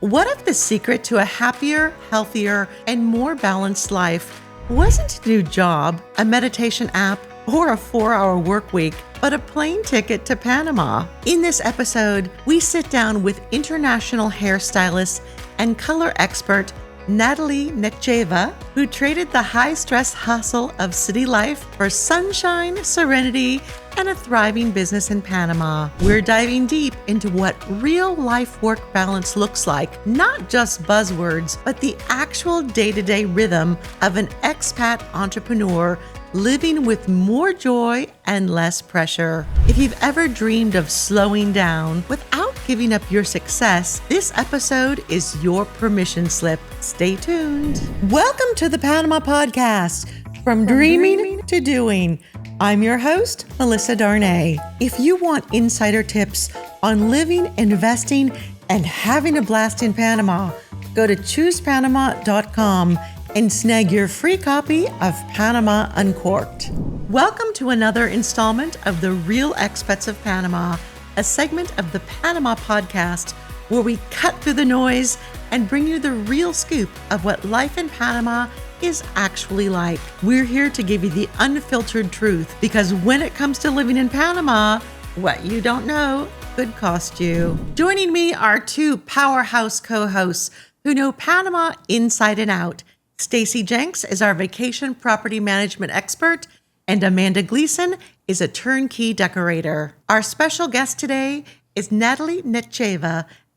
What if the secret to a happier, healthier, and more balanced life wasn't a new job, a meditation app, or a 4-hour work week, but a plane ticket to Panama? In this episode, we sit down with international hairstylist and color expert Nataly who traded the high-stress hustle of city life for sunshine, serenity, and a thriving business in Panama. We're diving deep into what real-life work balance looks like, not just buzzwords, but the actual day-to-day rhythm of an expat entrepreneur living with more joy and less pressure. If you've ever dreamed of slowing down without giving up your success, this episode is your permission slip. Stay tuned. Welcome to the Panama Podcast, from dreaming to doing. I'm your host, Melissa Darnay. If you want insider tips on living, investing, and having a blast in Panama, go to choosepanama.com and snag your free copy of Panama Uncorked. Welcome to another installment of the Real Expats of Panama, a segment of the Panama Podcast where we cut through the noise and bring you the real scoop of what life in Panama is actually like. We're here to give you the unfiltered truth, because when it comes to living in Panama, what you don't know could cost you. Joining me are two powerhouse co-hosts who know Panama inside and out. Stacy Jenks is our vacation property management expert, and Amanda Gleason is a turnkey decorator. Our special guest today is Nataly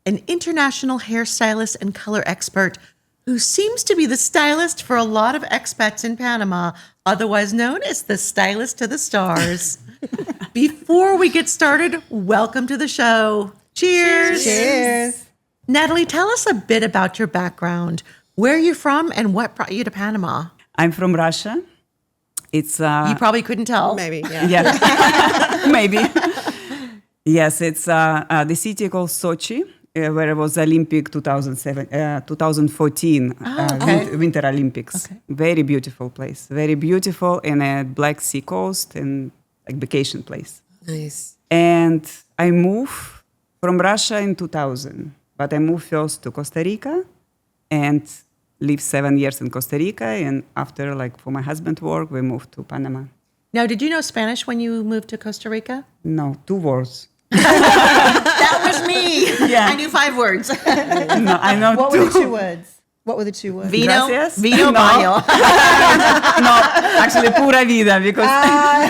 an international hairstylist and color expert who seems to be the stylist for a lot of expats in Panama, otherwise known as the stylist to the stars. Before we get started, welcome to the show. Cheers. Cheers. Nataly, tell us a bit about your background. Where are you from and what brought you to Panama? I'm from Russia. It's you probably couldn't tell. Maybe, yeah. Yeah, maybe. Yes, it's the city called Sochi, where it was Olympic 2014 Winter Olympics. Okay. Very beautiful place. Very beautiful, in a Black Sea coast and like vacation place. Nice. And I moved from Russia in 2000, but I moved first to Costa Rica and lived 7 years in Costa Rica. And after, for my husband's work, we moved to Panama. Now, did you know Spanish when you moved to Costa Rica? No, 2 words. That was me. Yeah. I knew 5 words. No, I know What 2. were the 2 words? What were the 2 words? Vino, Gracias. vino No. baño. No, actually, pura vida, because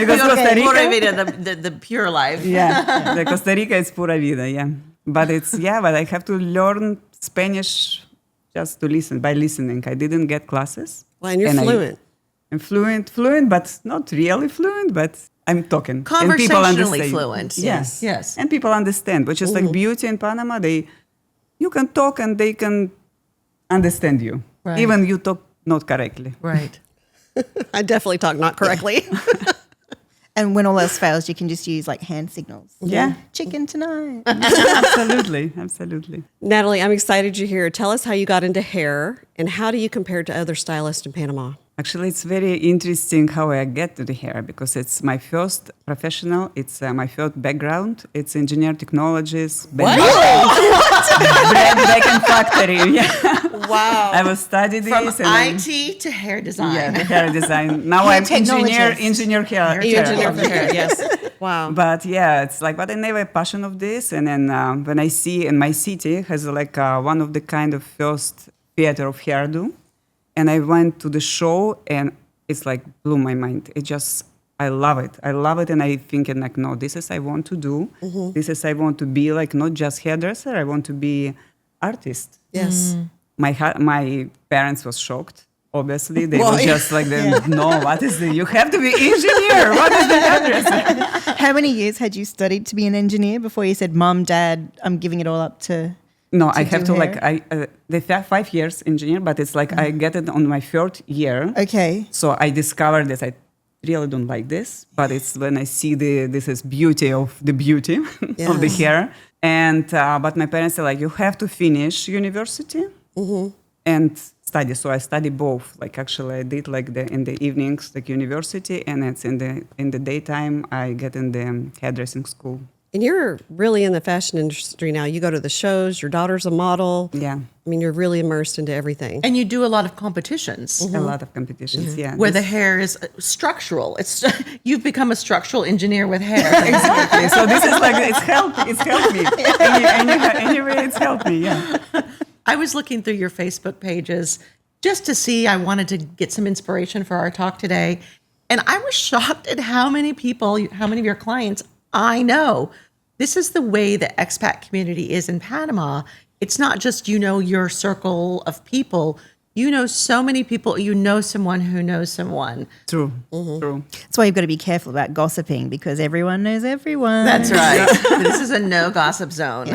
Costa Rica. Pura vida, the pure life. Yeah, the Costa Rica is pura vida, yeah. But but I have to learn Spanish just to listen, by listening. I didn't get classes. Well, and you're fluent. I'm fluent, but not really fluent, but I'm talking. And people Conversationally understand. fluent. Yes. Yes. And people understand, which is like beauty in Panama. You can talk and they can understand you. Right. Even you talk not correctly. Right. I definitely talk not correctly. And when all else fails, you can just use hand signals. Yeah. Chicken tonight. Absolutely. Nataly, I'm excited you're here. Tell us how you got into hair and how do you compare to other stylists in Panama? Actually, it's very interesting how I get to the hair, because it's my first professional. It's my first background. It's engineer technologies. Back in factory. Yeah. Wow. I was studying this. From and then- IT to hair design. Yeah, the hair design. Now Hair I'm engineer technologist. hair. Engineer for hair, yes. Wow. But yeah, it's but I never had passion of this. And then when I see in my city has one of the kind of first theater of hairdo, and I went to the show and it's blew my mind. I love it. And I thinking no, this is I want to do. Mm-hmm. This is I want to be not just hairdresser. I want to be artist. Yes. My parents was shocked. Obviously, they were just no, what is it? You have to be engineer. What is the hairdresser? How many years had you studied to be an engineer before you said, Mom, Dad, I'm giving it all up to... No, I have do to hair? they 5 years engineer, but it's I get it on my 3rd year. Okay. So I discovered that I really don't like this, but it's when I see this is beauty of the beauty of the hair. And but my parents are you have to finish university and study. So I study both. Actually, I did in the evenings university, and it's in the daytime I get in the hairdressing school. And you're really in the fashion industry now. You go to the shows, your daughter's a model. Yeah. I mean, you're really immersed into everything. And you do a lot of competitions A lot of competitions, yeah. where the hair is structural. It's you've become a structural engineer with hair. Exactly. So this is like, it's helped me. Anyway, it's helped me, yeah. I was looking through your Facebook pages just to see, I wanted to get some inspiration for our talk today. And I was shocked at how many of your clients I know. This is the way the expat community is in Panama. It's not just, your circle of people. You know so many people. You know someone who knows someone. True. True. That's why you've got to be careful about gossiping because everyone knows everyone. That's right. This is a no gossip zone.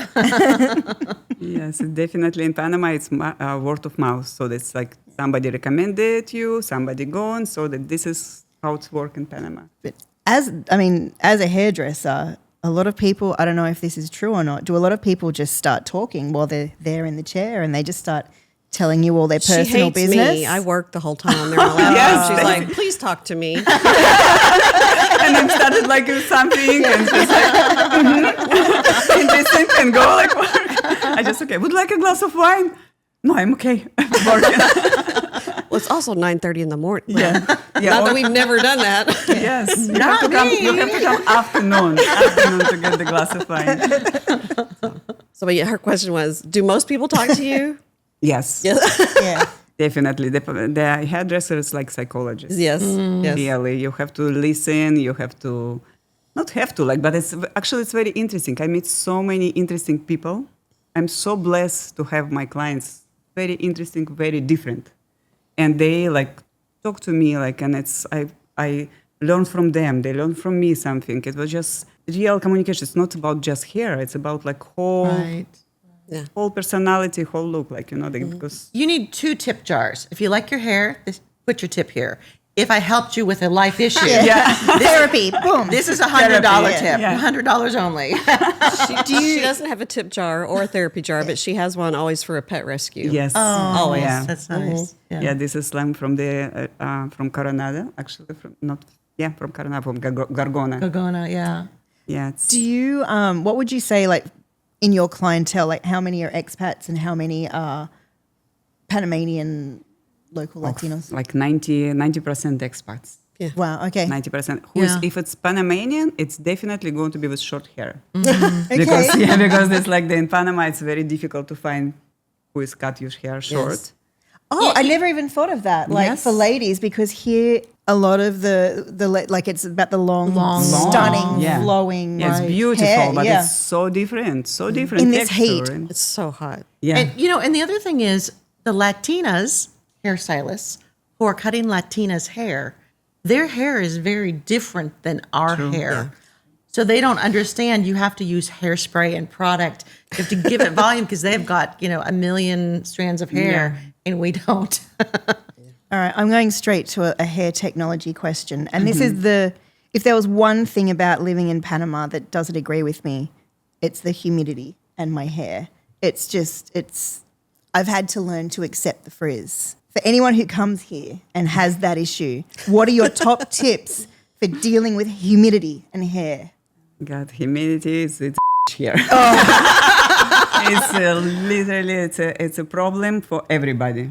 Yes, definitely in Panama, it's word of mouth. So it's like somebody recommended you, somebody gone. So that this is how it's work in Panama. But as a hairdresser, a lot of people, I don't know if this is true or not, do a lot of people just start talking while they're there in the chair and they just start telling you all their personal She hates business? me. I work the whole time on there on my laptop. Yes. She's like, please talk to me. And then started like something and just like, interesting and go like work. I just, okay, would like a glass of wine? No, I'm okay. Working. Well, it's also 9:30 in the morning. Yeah. Not that we've never done that. Yes. You Not have to come afternoon to get the glass of wine. So but yeah, her question was, do most people talk to you? Yes. Yeah. Definitely. The hairdresser is like psychologist. Yes. Yes. Really, you have to listen. You have to, not have to like, but it's very interesting. I meet so many interesting people. I'm so blessed to have my clients very interesting, very different, and they like talk to me like, and I learn from them. They learn from me something. It was just real communication. It's not about just hair. It's about like whole personality, whole look, like, because You need 2 tip jars. If you like your hair, put your tip here. If I helped you with a life issue, Therapy, boom. this is $100 Therapy, tip, yeah. $100 only. She doesn't have a tip jar or a therapy jar, but she has one always for a pet rescue. yes, Always. yeah. That's nice. Yeah, this is slime from the from Coronado, actually from Coronado, from Gargona. Gogona, yeah. Yeah, it's Do you, what would you say, like, in your clientele, like, how many are expats and how many are Panamanian local Latinos? like 90% expats. Yeah. Wow, okay. 90%. Yeah. If it's Panamanian, it's definitely going to be with short hair. Okay. Because it's like in Panama, it's very difficult to find who is cut your hair short. Yes. Oh, I never even thought of that. Like Yes. for ladies, because here a lot of the like it's about the long stunning, Yeah. flowing. Yeah, it's like, beautiful, hair, but yeah. it's so different In this texture. heat. And- It's so hot. yeah. And the other thing is the Latinas, hairstylists, who are cutting Latinas' hair, their hair is very different than our hair. So they don't understand you have to use hairspray and product. You have to give it volume because they've got, a million strands of hair and we don't. All right, I'm going straight to a hair technology question. And this is if there was one thing about living in Panama that doesn't agree with me, it's the humidity and my hair. I've had to learn to accept the frizz. For anyone who comes here and has that issue, what are your top tips for dealing with humidity and hair? God, humidity is it's here. It's literally it's a problem for everybody.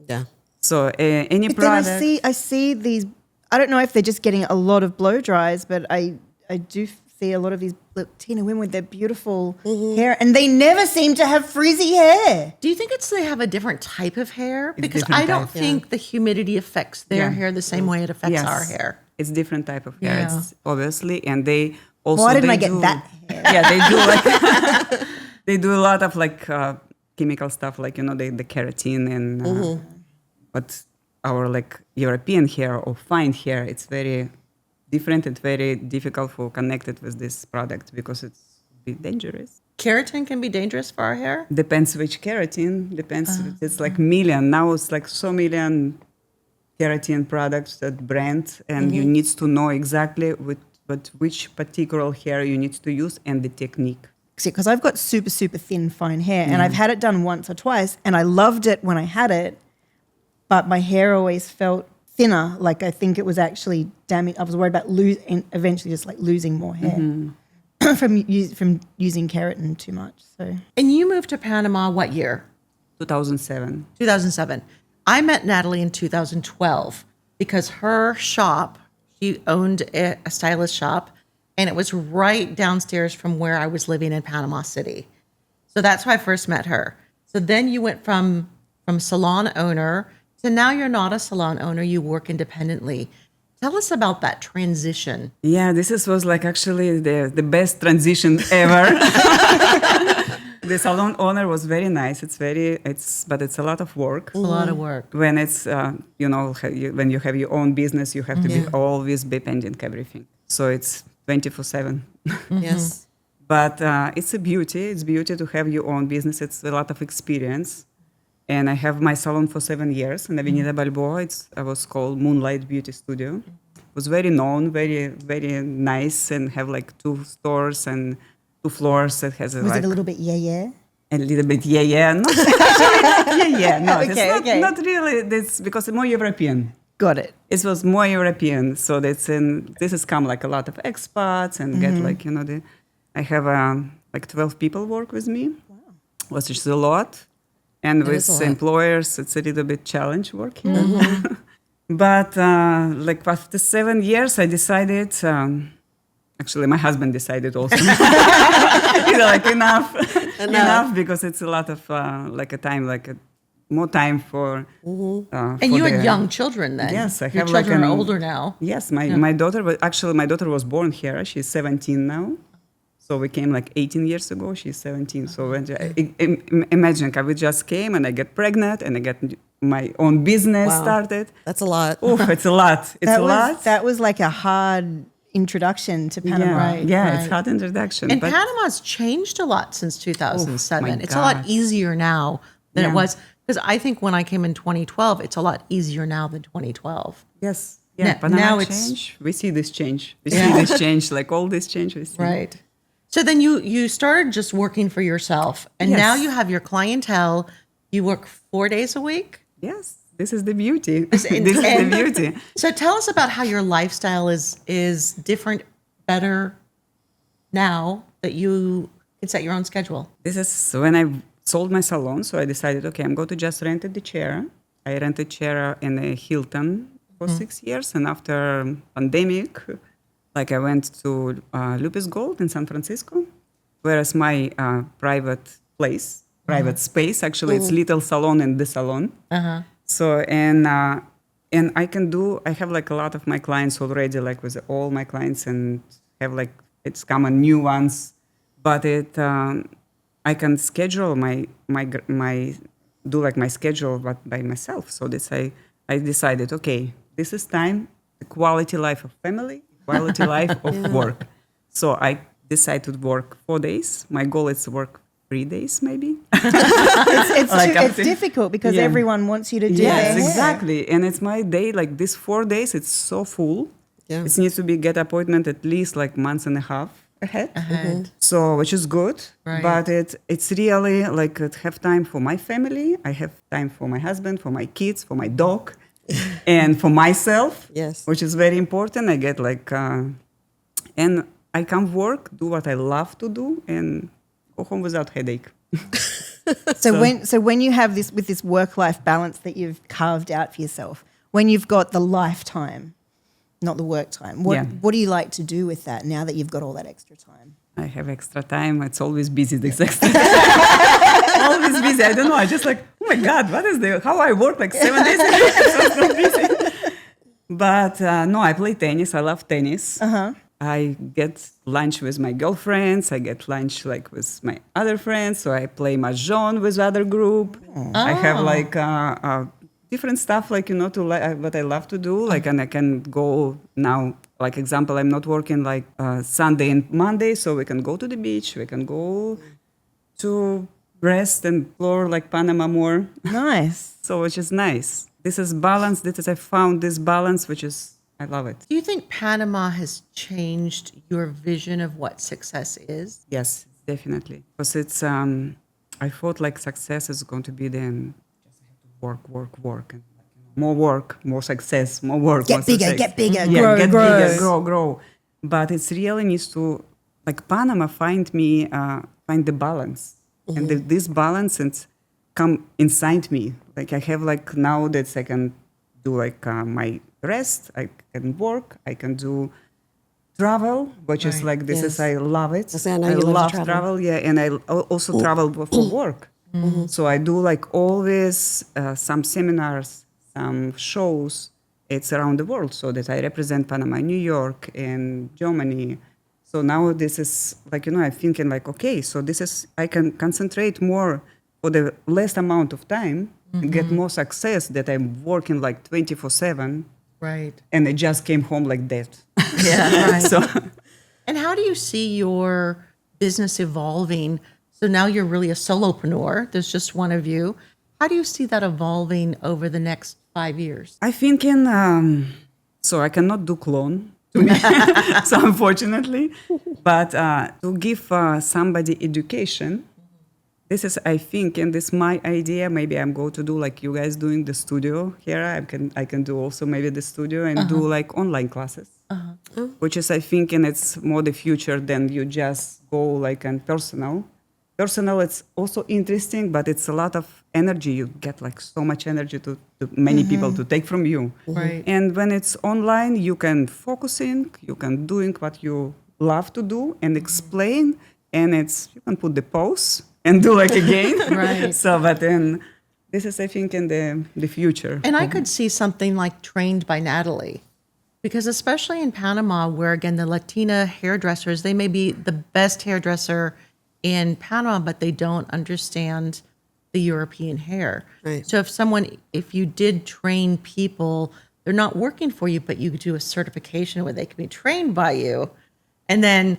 Yeah. So any But product. then I see these. I don't know if they're just getting a lot of blow dries, but I do see a lot of these Latina women with their beautiful hair, and they never seem to have frizzy hair. Do you think they have a different type of hair? Because different I don't type, think the humidity affects their Yeah. hair the same way it affects Yes. our hair. It's different type of hair. Yeah. It's obviously, and they also. Why didn't they I get do- that hair? Yeah, they do like they do a lot of like chemical stuff, like the keratin and. But our like European hair or fine hair, it's very different and very difficult for connected with this product because it's a bit dangerous. Keratin can be dangerous for our hair? Depends which keratin. Depends. It's like million now. It's like so million keratin products that brand, and you need to know exactly which particular hair you need to use and the technique. Because I've got super, super thin, fine hair, and I've had it done once or twice, and I loved it when I had it, but my hair always felt thinner. Like I think it was actually damaged. I was worried about eventually just like losing more hair from using keratin too much. So And you moved to Panama what year? 2007. 2007. I met Natalie in 2012 because her shop, she owned a stylist shop, and it was right downstairs from where I was living in Panama City. So that's how I first met her. So then you went from salon owner to now you're not a salon owner, you work independently. Tell us about that transition. Yeah, was like actually the best transition ever. The salon owner was very nice. But it's a lot of work. It's a lot of work. When it's when you have your own business, you have to be always be pending everything. So it's 24/7. Yes. But it's a beauty. It's beauty to have your own business. It's a lot of experience. And I have my salon for 7 years in Avenida Balboa. I was called Moonlight Beauty Studio. It was very known, very, very nice, and have like 2 stores and 2 floors. It has Was it a little bit yeah? a little bit yeah. Not actually yeah. No, Okay. not really. That's because it's more European. Got it. It was more European. So this has come like a lot of expats and get like, I have like 12 people work with me, which is a lot. And with employers, it's a little bit challenge working. But like after 7 years, I decided, actually my husband decided also, like enough, because it's a lot of more time for. And you had young children then. Yes, I Your have children are older now. Yes, my daughter was born here. She's 17 now. So we came like 18 years ago. She's 17. So when imagine, I just came and I get pregnant and I get my own business started. That's a lot. Oh, it's a lot. That was like a hard introduction to Panama. It's hard introduction. And Panama's changed a lot since 2007. my It's a lot God. easier now than it was. Because I think when I came in 2012, it's a lot easier now than 2012. Yes. Now- Yeah. Panama now it's- change. We see this change. We see this change. Like all this change we see. Right. So then you started just working for yourself, and Yes. now you have your clientele. You work 4 days a week. Yes. This is the beauty. This This is the beauty. So tell us about how your lifestyle is different, better now that you can set your own schedule. This is when I sold my salon. So I decided, okay, I'm going to just rent the chair. I rented chair in a Hilton for 6 years. And after pandemic, like I went to Lupus Gold in San Francisco, whereas my private space, actually it's little salon in the salon. So, and I have like a lot of my clients already, like with all my clients, and have like, it's come on new ones, but I can schedule my schedule but by myself. So I decided, okay, this is time, the quality life of family, quality life of work. So I decided to work 4 days. My goal is to work 3 days, maybe. It's difficult because everyone wants you to do their Yes, hair. exactly. And it's my day, like this 4 days, it's so full. Yeah. It needs to get appointment at least like months and a half ahead. So, which is good. Right. But it's really like I have time for my family. I have time for my husband, for my kids, for my dog, and for myself. Yes. Which is very important. I get like, and I can work, do what I love to do, and go home without headache. So when you have this work-life balance that you've carved out for yourself, when you've got the lifetime, not the work time, what do you like to do with that now that you've got all that extra time? I have extra time. It's always busy. This extra time. Always busy. I don't know. I just like, oh my God, how I work like 7 days a week. I'm so busy. But no, I play tennis. I love tennis. I get lunch with my girlfriends. I get lunch like with my other friends. So I play mahjong with other group. I have like different stuff like, what I love to do. Like, and I can go now, like example, I'm not working like Sunday and Monday. So we can go to the beach. We can go to rest and explore like Panama more. Nice. So which is nice. This is balance. I found this balance, which is, I love it. Do you think Panama has changed your vision of what success is? Yes, definitely. Because it's, I thought like success is going to be then just work, and more work, more success, more work, more success. Get bigger, Yeah, get grow. bigger, grow. But it's really needs to, like Panama find the balance. And this balance, come inside me. Like I have like now that I can do like my rest, I can work, I can do travel, which is like this is I love it. I know you love to travel, yeah, and I also travel for work. So I do like always some seminars, some shows. It's around the world, so that I represent Panama, New York, and Germany. So now this is like I'm thinking like okay, so this is I can concentrate more for the less amount of time and get more success that I'm working like 24/7. Right. And I just came home like that. Yeah. Right. So, And how do you see your business evolving? So now you're really a solopreneur. There's just one of you. How do you see that evolving over the next 5 years? I think so I cannot do clone to me, so unfortunately, but to give somebody education, this is, I think, and this is my idea. Maybe I'm going to do like you guys doing the studio here. I can do also maybe the studio and do like online classes, which is I think, and it's more the future than you just go like on personal. Personal, it's also interesting, but it's a lot of energy. You get like so much energy to many people to take from you. Right. And when it's online, you can focusing, you can doing what you love to do and explain, and you can put the pause and do like again. Right. So, but then this is, I think, in the future. And I could see something like Trained by Nataly, because especially in Panama, where again, the Latina hairdressers, they may be the best hairdresser in Panama, but they don't understand the European hair. Right. So if you did train people, they're not working for you, but you could do a certification where they can be trained by you. And then,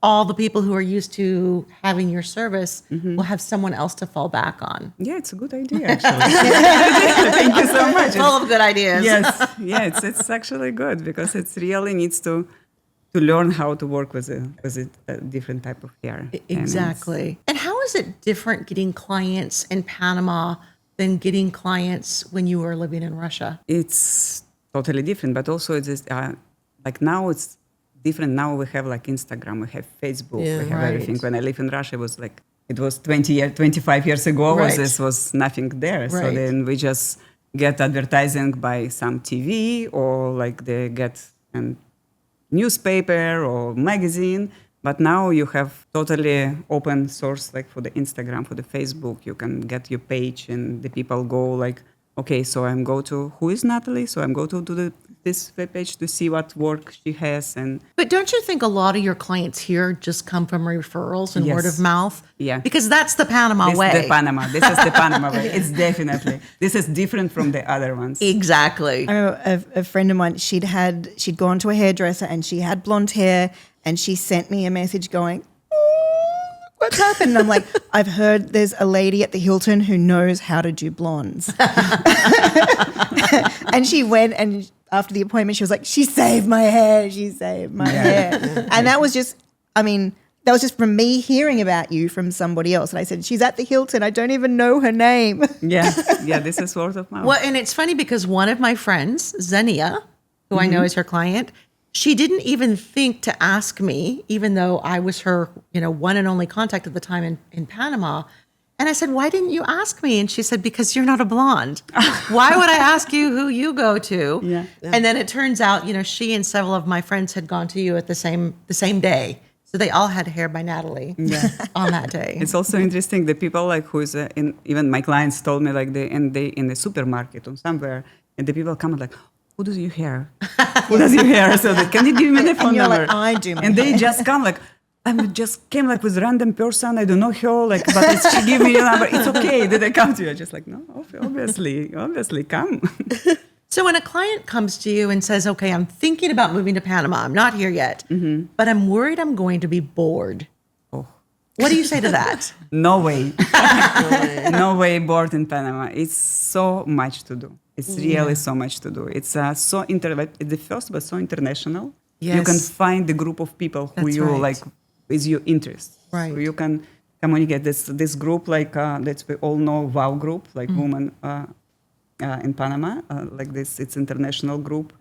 all the people who are used to having your service will have someone else to fall back on. Yeah, it's a good idea, actually. Thank you so much. Full of good ideas. Yes, yeah, it's actually good because it really needs to learn how to work with a different type of hair. Exactly. And how is it different getting clients in Panama than getting clients when you were living in Russia? It's totally different, but also it's like now it's different. Now we have like Instagram, we have Facebook, we have everything. When I lived in Russia, it was 25 years ago, Right. this was nothing there. So Right. then we just get advertising by some TV or like they get a newspaper or magazine. But now you have totally open source, like for the Instagram, for the Facebook, you can get your page and the people go like, okay, so I'm go to, who is Nataly? So I'm go to this webpage to see what work she has. But don't you think a lot of your clients here just come from referrals and Yes. word of mouth? Yeah. Because that's the Panama This way. is the Panama way. It's definitely, this is different from the other ones. Exactly. I remember a friend of mine, she'd gone to a hairdresser and she had blonde hair and she sent me a message going, what's happened? And I'm like, I've heard there's a lady at the Hilton who knows how to do blondes. And she went and after the appointment, she was like, she saved my hair. She saved my hair. And that was just from me hearing about you from somebody else. And I said, she's at the Hilton. I don't even know her name. Yeah, this is word of mouth. Well, and it's funny because one of my friends, Xenia, who I know is her client, she didn't even think to ask me, even though I was her, one and only contact at the time in Panama. And I said, why didn't you ask me? And she said, because you're not a blonde. Why would I ask you who you go to? Yeah. And then it turns out, she and several of my friends had gone to you at the same day. So they all had hair by Nataly on that day. It's also interesting, the people like who's even my clients told me like they in the supermarket or somewhere, and the people come like, who does your hair? Who does your hair? So can you give me the phone And you're number? like, I do my And they hair. just come like, I just came like with random person, I don't know her, like, but she give me your number. It's okay. Did I come to you? I just like, no, obviously come. So when a client comes to you and says, okay, I'm thinking about moving to Panama, I'm not here yet, but I'm worried I'm going to be bored. Oh. What do you say to that? No way. No way bored in Panama. It's so much to do. It's really so much to do. It's so the first, but so international. Yes. You can find the group of people who That's you right. like is your interest. Right. So you can communicate this group like that we all know WOW group, like women in Panama, like this. It's international group.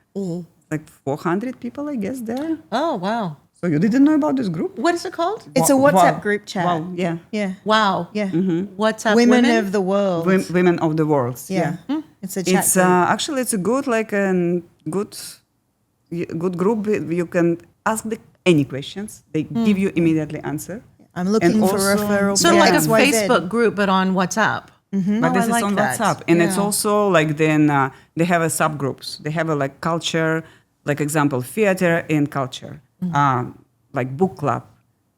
Like 400 people, I guess, there. Oh, wow. So you didn't know about this group? What is it called? It's a Wow. WhatsApp group chat. Wow, yeah. Yeah. Wow. Yeah. What's up, Women of the world. Women of the world. Yeah. It's a chat It's group. actually it's a good good group. You can ask any questions. They give you immediately answer. I'm looking and for also- referral. So for like a XYZ. Facebook group, but on WhatsApp. But Oh, this I is like on that. WhatsApp, and it's Yeah. also like then they have a subgroups. They have a like culture, like example theater and culture, like book club.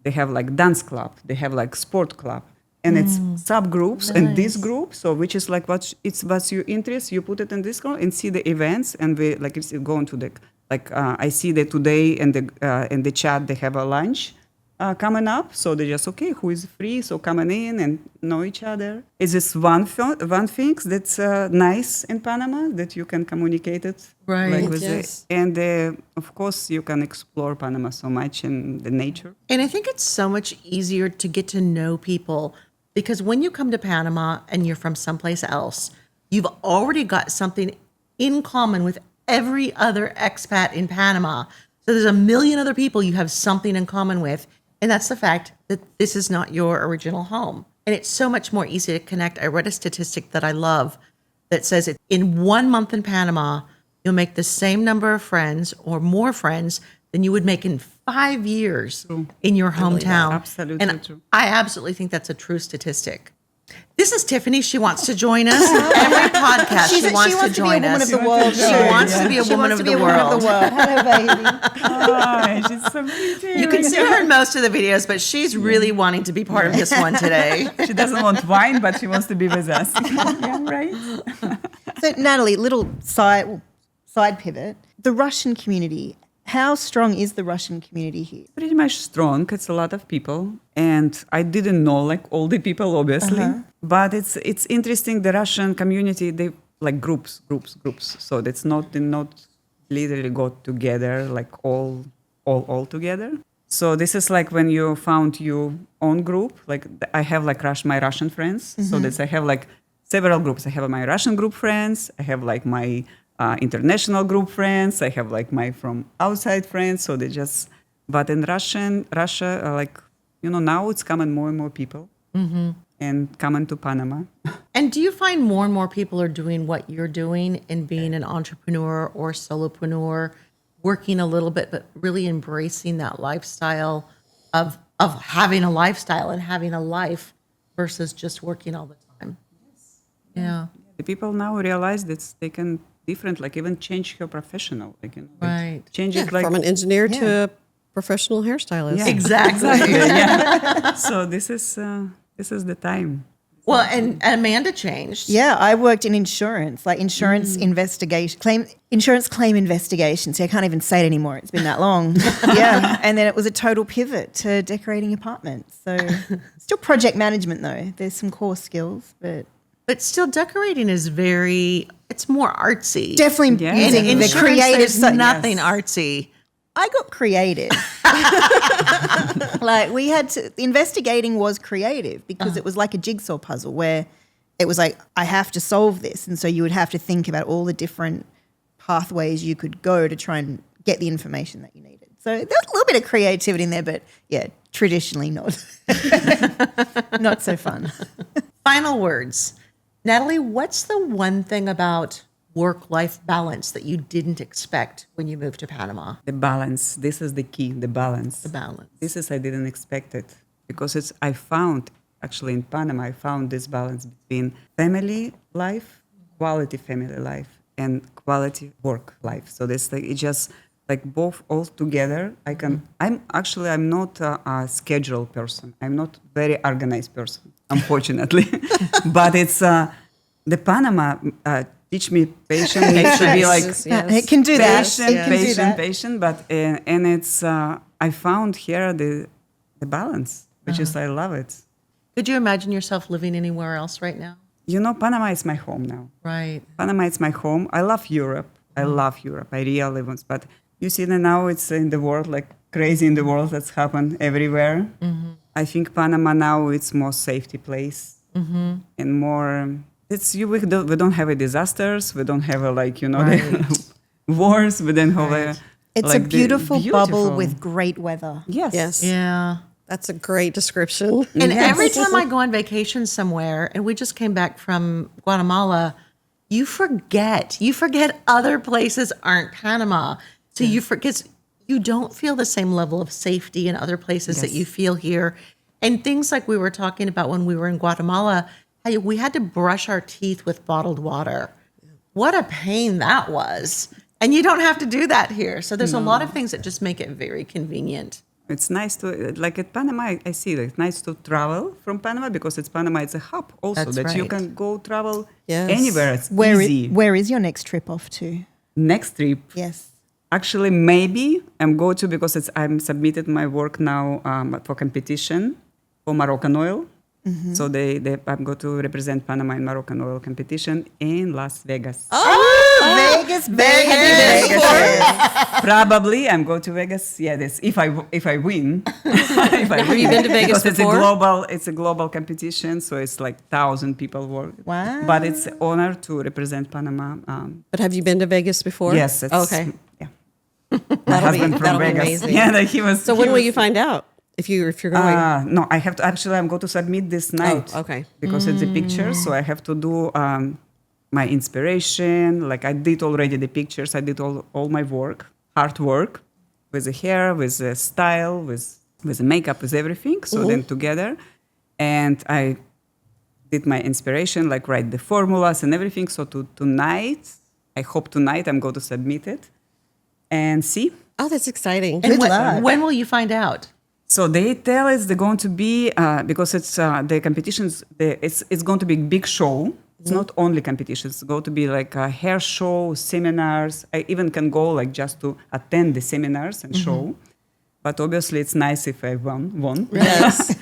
They have like dance club. They have like sport club, and it's subgroups and this group. So which is like what's your interest. You put it in this group and see the events, and we like it's going to the like I see that today in the chat they have a lunch. Coming up, so they just who is free, so coming in and know each other. Is this one thing that's nice in Panama that you can communicate it Right. like with Yes. and of course you can explore Panama so much in the nature. And I think it's so much easier to get to know people because when you come to Panama and you're from someplace else, you've already got something in common with every other expat in Panama. So there's a million other people you have something in common with. And that's the fact that this is not your original home. And it's so much more easy to connect. I read a statistic that I love that says that in 1 month in Panama, you'll make the same number of friends or more friends than you would make in 5 years in your hometown. Absolutely and true. I absolutely think that's a true statistic. This is Tiffany. She wants to join us. Every podcast, she wants to join be a woman us. of the world. She wants to be a woman of the world. Hello, baby. Oh, she's so pretty. You can see her in most of the videos, but she's really wanting to be part of this one today. She doesn't want wine, but she wants to be with us. Yeah, right. So, Natalie, little side pivot. The Russian community. How strong is the Russian community here? Pretty much strong. It's a lot of people, and I didn't know like all the people, obviously. But it's interesting. The Russian community, they like groups. So that's not literally got together like all together. So this is like when you found your own group. Like I have like my Russian friends. So that's I have like several groups. I have my Russian group friends. I have like my international group friends. I have like my from outside friends. So they just, but in Russia, like, now it's coming more and more people and coming to Panama. And do you find more and more people are doing what you're doing and being an entrepreneur or solopreneur, working a little bit, but really embracing that lifestyle of having a lifestyle and having a life versus just working all the time? Yeah. The people now realize that they can different, like even change your professional, like, Right. change it like From an engineer to a professional hairstylist. Yeah. Exactly. yeah. So this is the time. Well, and Amanda changed. Yeah, I worked in insurance, like insurance insurance claim investigation. See, I can't even say it anymore. It's been that long. Yeah, and then it was a total pivot to decorating apartments. So still project management though. There's some core skills, but still decorating is it's more artsy. definitely Yeah. In using the insurance, creative there's side. nothing artsy. I got creative. Like the investigating was creative because it was like a jigsaw puzzle where it was like, I have to solve this. And so you would have to think about all the different pathways you could go to try and get the information that you needed. So there was a little bit of creativity in there, but yeah, traditionally not. Not so fun. Final words. Natalie, what's the one thing about work-life balance that you didn't expect when you moved to Panama? The balance. This is the key. The balance. The balance. I didn't expect it because I found actually in Panama I found this balance between family life, quality family life, and quality work life. So it's just like both all together. I'm not a schedule person. I'm not very organized person, unfortunately. But it's the Panama teach me patience. Needs to be like It can do that. It can do that. patient. But and it's I found here the balance, which is I love it. Could you imagine yourself living anywhere else right now? Panama is my home now. Right. Panama is my home. I love Europe. I really want. But you see that now it's in the world, like crazy in the world that's happened everywhere. I think Panama now it's more safety place and more. We don't have a disasters. We don't have the wars. We don't have It's Like a beautiful bubble beautiful. with great weather. Yes. Yes. Yeah. That's a great description. And every time I go on vacation somewhere, and we just came back from Guatemala, you forget other places aren't Panama. So you forget, you don't feel the same level of safety in other places that you feel here. And things like we were talking about when we were in Guatemala, how we had to brush our teeth with bottled water. What a pain that was. And you don't have to do that here. So there's a lot of things that just make it very convenient. It's nice to, like at Panama, I see that it's nice to travel from Panama because Panama is a hub also That's that you right. can go travel Yes. anywhere. It's Where easy. where is your next trip off to? Next trip, Yes. actually, maybe I'm going to because I'm submitted my work now for competition for Moroccan oil. So I'm going to represent Panama in Moroccan oil competition in Las Vegas. Vegas, Vegas. Probably I'm going to Vegas. Yeah, this if I win. If I Have you been to Vegas because before? it's a global competition, so it's like 1,000 people work. Wow. But it's an honor to represent Panama. But have you been to Vegas before? Yes. It's, Okay. Yeah. My husband from that'll be Vegas. amazing. Yeah, like he was. So when will you find out if you're going? No, I have to. Actually, I'm going to submit this night. okay. Because it's a picture, so I have to do my inspiration. Like I did already the pictures. I did all my work, hard work, with the hair, with the style, with the makeup, with everything. So then together, and I did my inspiration, like write the formulas and everything. So tonight, I hope tonight I'm going to submit it and see. Oh, that's exciting. And Good luck. when will you find out? So they tell us they're going to be because it's the competitions. It's going to be a big show. It's not only competitions. It's going to be like a hair show, seminars. I even can go like just to attend the seminars and show. But obviously, it's nice if I won. Yes.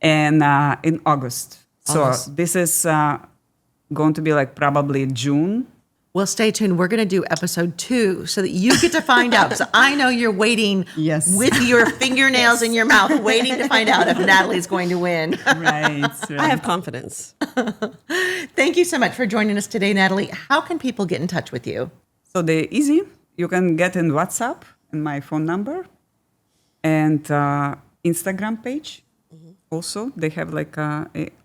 And in August. So this is going to be like probably June. Well, stay tuned. We're going to do episode 2 so that you get to find out. So I know you're waiting with your fingernails in your mouth, waiting to find out if Nataly's going to win. Right. I have confidence. Thank you so much for joining us today, Nataly. How can people get in touch with you? So the easy. You can get in WhatsApp and my phone number and Instagram page. Also, they have like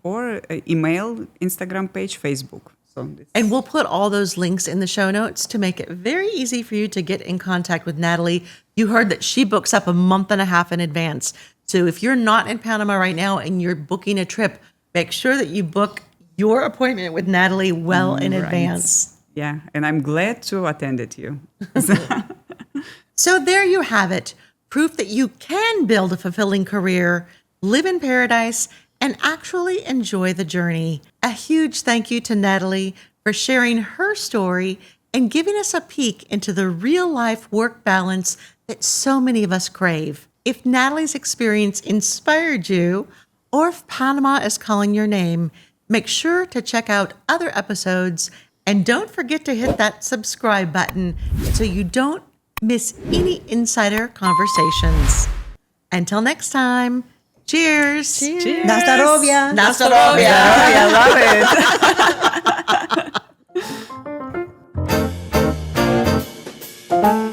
or email, Instagram page, Facebook. So And we'll put all those links in the show notes to make it very easy for you to get in contact with Nataly. You heard that she books up a month and a half in advance. So if you're not in Panama right now and you're booking a trip, make sure that you book your appointment with Nataly well in advance. Yeah, and I'm glad to attend it you. So there you have it. Proof that you can build a fulfilling career, live in paradise, and actually enjoy the journey. A huge thank you to Nataly for sharing her story and giving us a peek into the real life work balance that so many of us crave. If Nataly's experience inspired you, or if Panama is calling your name, make sure to check out other episodes and don't forget to hit that subscribe button so you don't miss any insider conversations. Until next time, cheers. Cheers. Nastarovia. Nastarovia. I love it.